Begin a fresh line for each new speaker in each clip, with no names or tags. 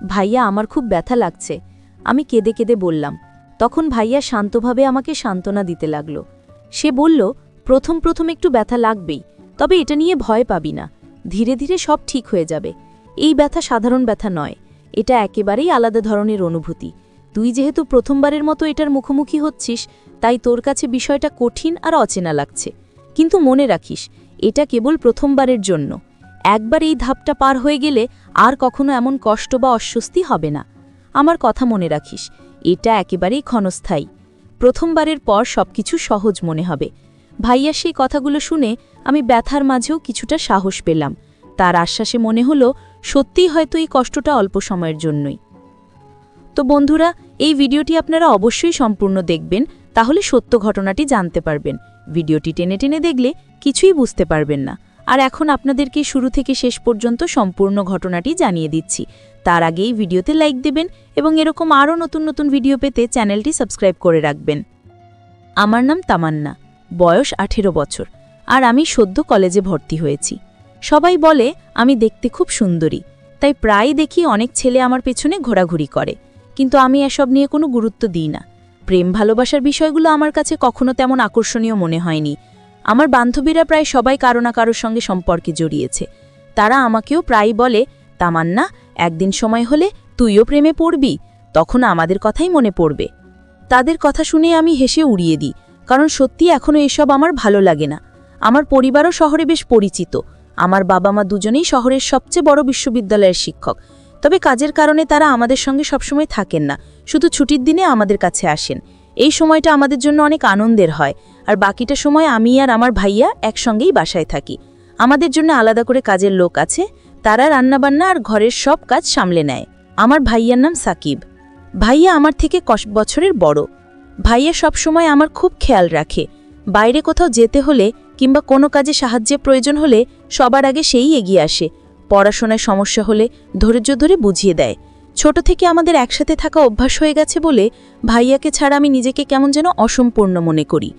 ভাইয়া আমার খুব ব্যথা লাগছে। আমি কেঁদে কেঁদে বললাম। তখন ভাইয়া শান্তভাবে আমাকে সান্ত্বনা দিতে লাগল। সে বলল, প্রথম প্রথম একটু ব্যথা লাগবেই, তবে এটা নিয়ে ভয় পাবি না, ধীরে ধীরে সব ঠিক হয়ে যাবে। এই ব্যথা সাধারণ ব্যথা নয়, এটা একেবারেই আলাদা ধরনের অনুভূতি। তুই যেহেতু প্রথমবারের মতো এটার মুখোমুখি হচ্ছিস, তাই তোর কাছে বিষয়টা কঠিন আর অচেনা লাগছে। কিন্তু মনে রাখিস, এটা কেবল প্রথমবারের জন্য। একবার এই ধাপটা পার হয়ে গেলে আর কখনো এমন কষ্ট বা অস্বস্তি হবে না। আমার কথা মনে রাখিস, এটা একেবারেই ক্ষণস্থায়ী। প্রথমবারের পর সবকিছু সহজ মনে হবে। ভাইয়া সেই কথাগুলো শুনে আমি ব্যথার মাঝেও কিছুটা সাহস পেলাম। তার আশ্বাসে মনে হলো সত্যিই হয়তো এই কষ্টটা অল্প সময়ের জন্যই। তো বন্ধুরা, এই ভিডিওটি আপনারা অবশ্যই সম্পূর্ণ দেখবেন, তাহলে সত্য ঘটনাটি জানতে পারবেন। ভিডিওটি টেনে টেনে দেখলে কিছুই বুঝতে পারবেন না। আর এখন আপনাদেরকে শুরু থেকে শেষ পর্যন্ত সম্পূর্ণ ঘটনাটি জানিয়ে দিচ্ছি। তার আগেই ভিডিওতে লাইক দেবেন এবং এরকম আরও নতুন নতুন ভিডিও পেতে চ্যানেলটি সাবস্ক্রাইব করে রাখবেন। আমার নাম তামান্না, বয়স 18 বছর, আর আমি সদ্য কলেজে ভর্তি হয়েছি। সবাই বলে আমি দেখতে খুব সুন্দরী, তাই প্রায় দেখি অনেক ছেলে আমার পেছনে ঘোরাঘুরি করে। কিন্তু আমি এসব নিয়ে কোনো গুরুত্ব দিই না। প্রেম ভালোবাসার বিষয়গুলো আমার কাছে কখনো তেমন আকর্ষণীয় মনে হয়নি। আমার বান্ধবীরা প্রায় সবাই কারো না কারোর সঙ্গে সম্পর্কে জড়িয়েছে। তারা আমাকেও প্রায় বলে, তামান্না, একদিন সময় হলে তুইও প্রেমে পড়বি, তখন আমাদের কথাই মনে পড়বে। তাদের কথা শুনে আমি হেসে উড়িয়ে দিই, কারণ সত্যি এখনও এসব আমার ভালো লাগে না। আমার পরিবারও শহরে বেশ পরিচিত। আমার বাবা মা দুজনেই শহরের সবচেয়ে বড় বিশ্ববিদ্যালয়ের শিক্ষক। তবে কাজের কারণে তারা আমাদের সঙ্গে সবসময় থাকেন না, শুধু ছুটির দিনে আমাদের কাছে আসেন। এই সময়টা আমাদের জন্য অনেক আনন্দের হয়, আর বাকিটা সময় আমি আর আমার ভাইয়া একসঙ্গেই বাসায় থাকি। আমাদের জন্য আলাদা করে কাজের লোক আছে, তারা রান্নাবান্না আর ঘরের সব কাজ সামলে নেয়। আমার ভাইয়ার নাম সাকিব। ভাইয়া আমার থেকে 10 বছরের বড়। ভাইয়া সবসময় আমার খুব খেয়াল রাখে। বাইরে কোথাও যেতে হলে কিংবা কোনো কাজে সাহায্যের প্রয়োজন হলে সবার আগে সেই এগিয়ে আসে। পড়াশোনায় সমস্যা হলে ধৈর্য ধরে বুঝিয়ে দেয়। ছোট থেকে আমাদের একসাথে থাকা অভ্যাস হয়ে গেছে বলে ভাইয়াকে ছাড়া আমি নিজেকে কেমন যেন অসম্পূর্ণ মনে করি।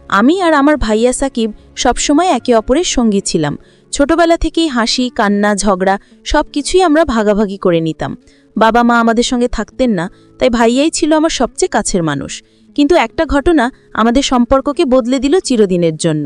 আমি আর আমার ভাইয়া সাকিব সবসময় একে অপরের সঙ্গী ছিলাম। ছোটবেলা থেকেই হাসি, কান্না, ঝগড়া সব কিছুই আমরা ভাগাভাগি করে নিতাম। বাবা মা আমাদের সঙ্গে থাকতেন না, তাই ভাইয়াই ছিল আমার সবচেয়ে কাছের মানুষ। কিন্তু একটা ঘটনা আমাদের সম্পর্ককে বদলে দিল চিরদিনের জন্য।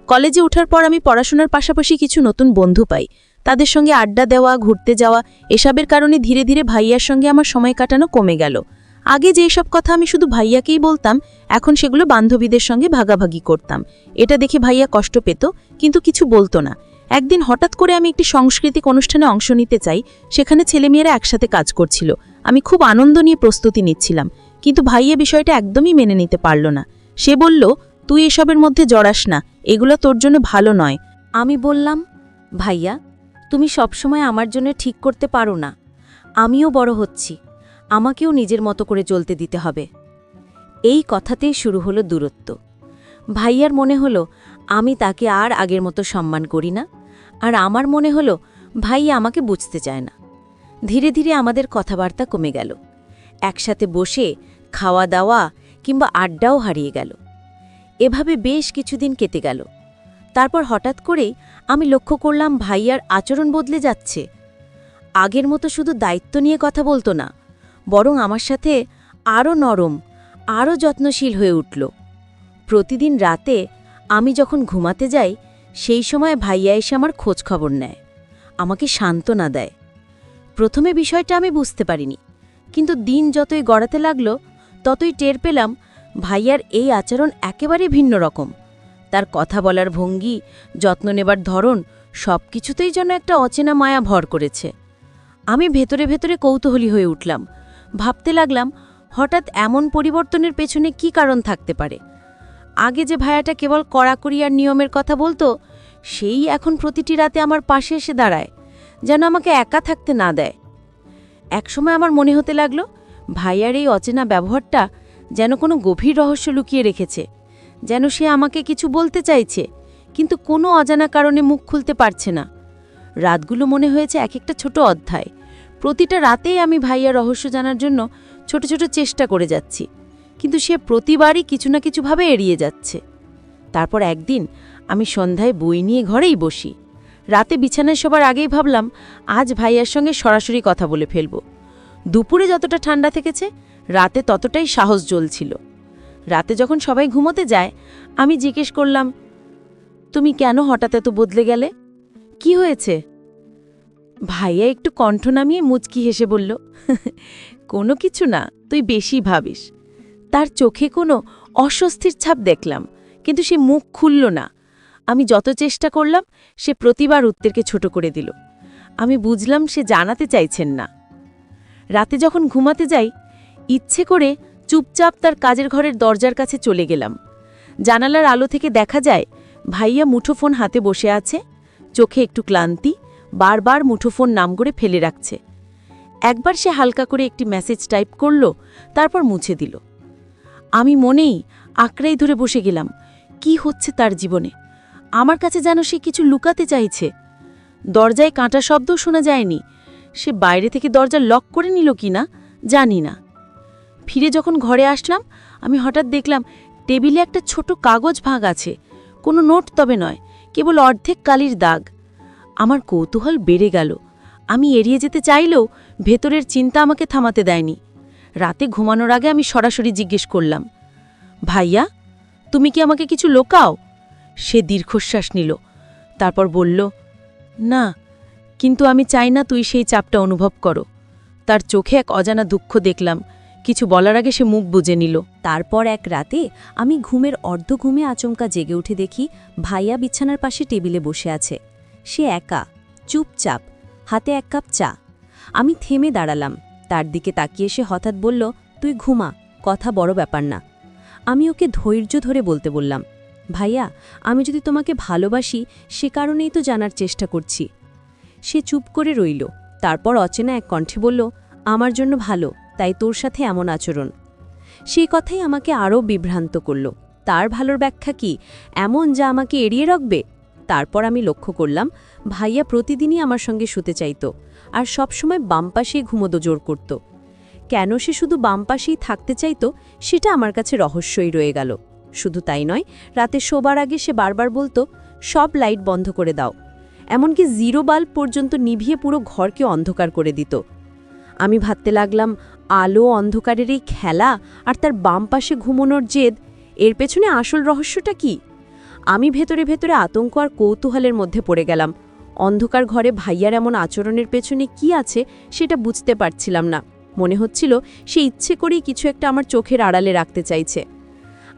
কলেজে ওঠার পর আমি পড়াশোনার পাশাপাশি কিছু নতুন বন্ধু পাই। তাদের সঙ্গে আড্ডা দেওয়া, ঘুরতে যাওয়া, এসবের কারণে ধীরে ধীরে ভাইয়ার সঙ্গে আমার সময় কাটানো কমে গেল। আগে যেসব কথা আমি শুধু ভাইয়াকেই বলতাম, এখন সেগুলো বান্ধবীদের সঙ্গে ভাগাভাগি করতাম। এটা দেখে ভাইয়া কষ্ট পেত, কিন্তু কিছু বলতো না। একদিন হঠাৎ করে আমি একটি সাংস্কৃতিক অনুষ্ঠানে অংশ নিতে চাই। সেখানে ছেলেমেয়েরা একসাথে কাজ করছিল। আমি খুব আনন্দ নিয়ে প্রস্তুতি নিচ্ছিলাম, কিন্তু ভাইয়া বিষয়টা একদমই মেনে নিতে পারল না। সে বলল, তুই এসবের মধ্যে জড়াস না, এগুলো তোর জন্য ভালো নয়। আমি বললাম, ভাইয়া, তুমি সবসময় আমার জন্য ঠিক করতে পারো না। আমিও বড় হচ্ছি, আমাকেও নিজের মতো করে চলতে দিতে হবে। এই কথাতেই শুরু হলো দূরত্ব। ভাইয়ার মনে হলো আমি তাকে আর আগের মতো সম্মান করি না, আর আমার মনে হলো ভাইয়া আমাকে বুঝতে চায় না। ধীরে ধীরে আমাদের কথাবার্তা কমে গেল। একসাথে বসে খাওয়া দাওয়া কিংবা আড্ডাও হারিয়ে গেল। এভাবে বেশ কিছুদিন কেটে গেল। তারপর হঠাৎ করেই আমি লক্ষ্য করলাম ভাইয়ার আচরণ বদলে যাচ্ছে। আগের মতো শুধু দায়িত্ব নিয়ে কথা বলতো না, বরং আমার সাথে আরও নরম, আরও যত্নশীল হয়ে উঠল। প্রতিদিন রাতে আমি যখন ঘুমাতে যাই, সেই সময় ভাইয়া এসে আমার খোঁজ খবর নেয়, আমাকে সান্ত্বনা দেয়। প্রথমে বিষয়টা আমি বুঝতে পারিনি, কিন্তু দিন যতই গড়াতে লাগল, ততই টের পেলাম ভাইয়ার এই আচরণ একেবারে ভিন্ন রকম। তার কথা বলার ভঙ্গি, যত্ন নেবার ধরন, সব কিছুতেই যেন একটা অচেনা মায়া ভর করেছে। আমি ভেতরে ভেতরে কৌতূহলী হয়ে উঠলাম। ভাবতে লাগলাম, হঠাৎ এমন পরিবর্তনের পেছনে কি কারণ থাকতে পারে। আগে যে ভাইয়াটা কেবল কড়াকড়ি আর নিয়মের কথা বলতো, সেই এখন প্রতিটি রাতে আমার পাশে এসে দাঁড়ায়, যেন আমাকে একা থাকতে না দেয়। একসময় আমার মনে হতে লাগলো, ভাইয়ার এই অচেনা ব্যবহারটা যেন কোনো গভীর রহস্য লুকিয়ে রেখেছে, যেন সে আমাকে কিছু বলতে চাইছে, কিন্তু কোনো অজানা কারণে মুখ খুলতে পারছে না। রাতগুলো মনে হয়েছে এক একটা ছোট অধ্যায়। প্রতিটা রাতেই আমি ভাইয়ার রহস্য জানার জন্য ছোট ছোট চেষ্টা করে যাচ্ছি, কিন্তু সে প্রতিবারই কিছু না কিছুভাবে এড়িয়ে যাচ্ছে। তারপর একদিন আমি সন্ধ্যায় বই নিয়ে ঘরেই বসি। রাতে বিছানায় শোবার আগেই ভাবলাম, আজ ভাইয়ার সঙ্গে সরাসরি কথা বলে ফেলব। দুপুরে যতটা ঠান্ডা থেকেছে রাতে ততটাই সাহস জ্বলছিল। রাতে যখন সবাই ঘুমোতে যায় আমি জিজ্ঞেস করলাম, তুমি কেন হঠাৎ এত বদলে গেলে? কি হয়েছে? ভাইয়া একটু কণ্ঠ নামিয়ে মুচকি হেসে বলল, কোনো কিছু না, তুই বেশি ভাবিস। তার চোখে কোনো অস্বস্তির ছাপ দেখলাম, কিন্তু সে মুখ খুলল না। আমি যত চেষ্টা করলাম সে প্রতিবার উত্তরকে ছোট করে দিল। আমি বুঝলাম সে জানাতে চাইছেন না। রাতে যখন ঘুমাতে যাই ইচ্ছে করে চুপচাপ তার কাজের ঘরের দরজার কাছে চলে গেলাম। জানালার আলো থেকে দেখা যায় ভাইয়া মুঠোফোন হাতে বসে আছে, চোখে একটু ক্লান্তি, বারবার মুঠোফোন নাম করে ফেলে রাখছে। একবার সে হালকা করে একটি মেসেজ টাইপ করল, তারপর মুছে দিল। আমি মনেই আঁকড়াই ধরে বসে গেলাম। কি হচ্ছে তার জীবনে? আমার কাছে যেন সে কিছু লুকাতে চাইছে। দরজায় কাঁটা শব্দও শোনা যায়নি। সে বাইরে থেকে দরজা লক করে নিল কিনা জানি না। ফিরে যখন ঘরে আসলাম আমি হঠাৎ দেখলাম টেবিলে একটা ছোট কাগজ ভাগ আছে। কোনো নোট তবে নয়, কেবল অর্ধেক কালির দাগ। আমার কৌতূহল বেড়ে গেল। আমি এড়িয়ে যেতে চাইলেও ভেতরের চিন্তা আমাকে থামাতে দেয়নি। রাতে ঘুমানোর আগে আমি সরাসরি জিজ্ঞেস করলাম, ভাইয়া, তুমি কি আমাকে কিছু লোকাও? সে দীর্ঘশ্বাস নিল, তারপর বলল, না, কিন্তু আমি চাই না তুই সেই চাপটা অনুভব করো। তার চোখে এক অজানা দুঃখ দেখলাম। কিছু বলার আগে সে মুখ বুজে নিল।
তারপর এক রাতে আমি ঘুমের অর্ধ ঘুমে আচমকা জেগে উঠে দেখি ভাইয়া বিছানার পাশে টেবিলে বসে আছে। সে একা, চুপচাপ, হাতে এক কাপ চা। আমি থেমে দাঁড়ালাম। তার দিকে তাকিয়ে সে হঠাৎ বলল, তুই ঘুমা, কথা বড় ব্যাপার না। আমি ওকে ধৈর্য ধরে বলতে বললাম, ভাইয়া, আমি যদি তোমাকে ভালোবাসি সে কারণেই তো জানার চেষ্টা করছি। সে চুপ করে রইল। তারপর অচেনা এক কণ্ঠে বলল, আমার জন্য ভালো, তাই তোর সাথে এমন আচরণ। সেই কথাই আমাকে আরও বিভ্রান্ত করল। তার ভালোর ব্যাখ্যা কি এমন যা আমাকে এড়িয়ে রাখবে? তারপর আমি লক্ষ্য করলাম ভাইয়া প্রতিদিনই আমার সঙ্গে শুতে চাইত, আর সবসময় বাম পাশেই ঘুমোতে জোর করত। কেন সে শুধু বাম পাশেই থাকতে চাইত সেটা আমার কাছে রহস্যই রয়ে গেল। শুধু তাই নয়, রাতে শোবার আগে সে বারবার বলতো, সব লাইট বন্ধ করে দাও। এমনকি জিরো বাল্ব পর্যন্ত নিভিয়ে পুরো ঘরকে অন্ধকার করে দিত। আমি ভাবতে লাগলাম, আলো অন্ধকারের এই খেলা আর তার বাম পাশে ঘুমানোর জেদ, এর পেছনে আসল রহস্যটা কি? আমি ভেতরে ভেতরে আতঙ্ক আর কৌতূহলের মধ্যে পড়ে গেলাম। অন্ধকার ঘরে ভাইয়ার এমন আচরণের পেছনে কি আছে সেটা বুঝতে পারছিলাম না। মনে হচ্ছিল সে ইচ্ছে করেই কিছু একটা আমার চোখের আড়ালে রাখতে চাইছে।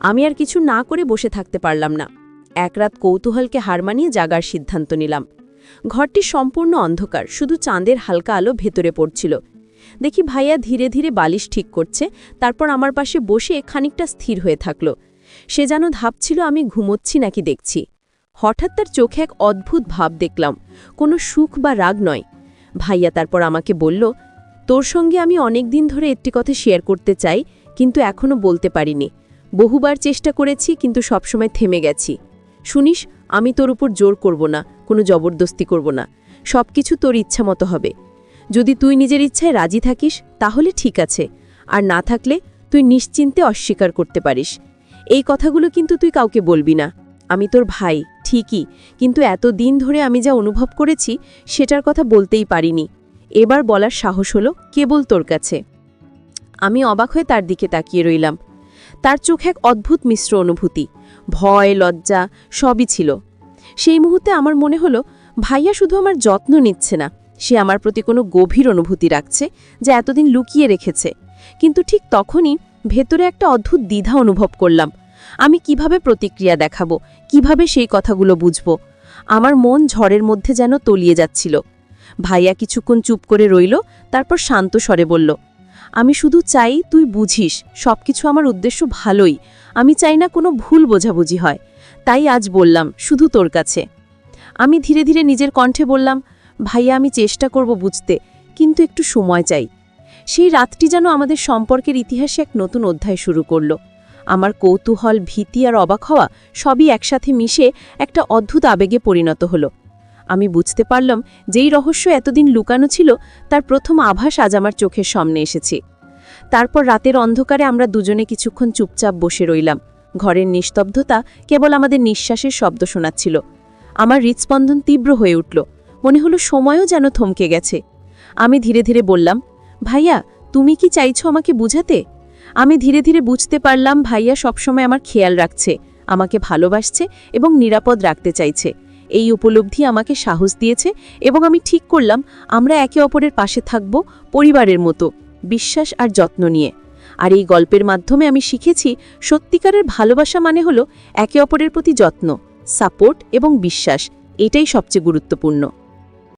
আমি আর কিছু না করে বসে থাকতে পারলাম না। এক রাত কৌতূহলকে হার মানিয়ে জাগার সিদ্ধান্ত নিলাম। ঘরটি সম্পূর্ণ অন্ধকার, শুধু চাঁদের হালকা আলো ভেতরে পড়ছিল। দেখি ভাইয়া ধীরে ধীরে বালিশ ঠিক করছে, তারপর আমার পাশে বসে খানিকটা স্থির হয়ে থাকল। সে যেন ভাবছিল আমি ঘুমোচ্ছি নাকি দেখছি। হঠাৎ তার চোখে এক অদ্ভুত ভাব দেখলাম, কোনো সুখ বা রাগ নয়। ভাইয়া তারপর আমাকে বলল, তোর সঙ্গে আমি অনেক দিন ধরে একটি কথা শেয়ার করতে চাই, কিন্তু এখনও বলতে পারিনি। বহুবার চেষ্টা করেছি, কিন্তু সবসময় থেমে গেছি। শুনিস, আমি তোর উপর জোর করব না, কোনো জবরদস্তি করব না। সব কিছু তোর ইচ্ছা মতো হবে। যদি তুই নিজের ইচ্ছায় রাজি থাকিস তাহলে ঠিক আছে, আর না থাকলে তুই নিশ্চিন্তে অস্বীকার করতে পারিস। এই কথাগুলো কিন্তু তুই কাউকে বলবি না। আমি তোর ভাই ঠিকই, কিন্তু এত দিন ধরে আমি যা অনুভব করেছি সেটার কথা বলতেই পারিনি। এবার বলার সাহস হলো কেবল তোর কাছে। আমি অবাক হয়ে তার দিকে তাকিয়ে রইলাম। তার চোখে এক অদ্ভুত মিশ্র অনুভূতি, ভয়, লজ্জা সবই ছিল। সেই মুহূর্তে আমার মনে হলো ভাইয়া শুধু আমার যত্ন নিচ্ছে না, সে আমার প্রতি কোনো গভীর অনুভূতি রাখছে যা এতদিন লুকিয়ে রেখেছে। কিন্তু ঠিক তখনই ভেতরে একটা অদ্ভুত দ্বিধা অনুভব করলাম। আমি কিভাবে প্রতিক্রিয়া দেখাবো, কিভাবে সেই কথাগুলো বুঝব? আমার মন ঝড়ের মধ্যে যেন তলিয়ে যাচ্ছিল। ভাইয়া কিছুক্ষণ চুপ করে রইল, তারপর শান্ত স্বরে বলল, আমি শুধু চাই তুই বুঝিস সবকিছু আমার উদ্দেশ্য ভালোই। আমি চাই না কোনো ভুল বোঝাবুঝি হয়। তাই আজ বললাম, শুধু তোর কাছে। আমি ধীরে ধীরে নিজের কণ্ঠে বললাম, ভাইয়া, আমি চেষ্টা করব বুঝতে, কিন্তু একটু সময় চাই। সেই রাতটি যেন আমাদের সম্পর্কের ইতিহাসে এক নতুন অধ্যায় শুরু করল। আমার কৌতূহল, ভীতি আর অবাক হওয়া সবই একসাথে মিশে একটা অদ্ভুত আবেগে পরিণত হলো। আমি বুঝতে পারলাম যেই রহস্য এতদিন লুকানো ছিল তার প্রথম আভাস আজ আমার চোখের সামনে এসেছে। তারপর রাতের অন্ধকারে আমরা দুজনে কিছুক্ষণ চুপচাপ বসে রইলাম। ঘরের নিস্তব্ধতা কেবল আমাদের নিঃশ্বাসের শব্দ শোনাচ্ছিল। আমার হৃৎস্পন্দন তীব্র হয়ে উঠল, মনে হলো সময়ও যেন থমকে গেছে। আমি ধীরে ধীরে বললাম,
ভাইয়া তুমি কি চাইছো আমাকে বুঝাতে? আমি ধীরে ধীরে বুঝতে পারলাম ভাইয়া সবসময় আমার খেয়াল রাখছে, আমাকে ভালোবাসছে এবং নিরাপদ রাখতে চাইছে। এই উপলব্ধি আমাকে সাহস দিয়েছে এবং আমি ঠিক করলাম আমরা একে অপরের পাশে থাকব, পরিবারের মতো, বিশ্বাস আর যত্ন নিয়ে। আর এই গল্পের মাধ্যমে আমি শিখেছি সত্যিকারের ভালোবাসা মানে হলো একে অপরের প্রতি যত্ন, সাপোর্ট এবং বিশ্বাস। এটাই সবচেয়ে গুরুত্বপূর্ণ।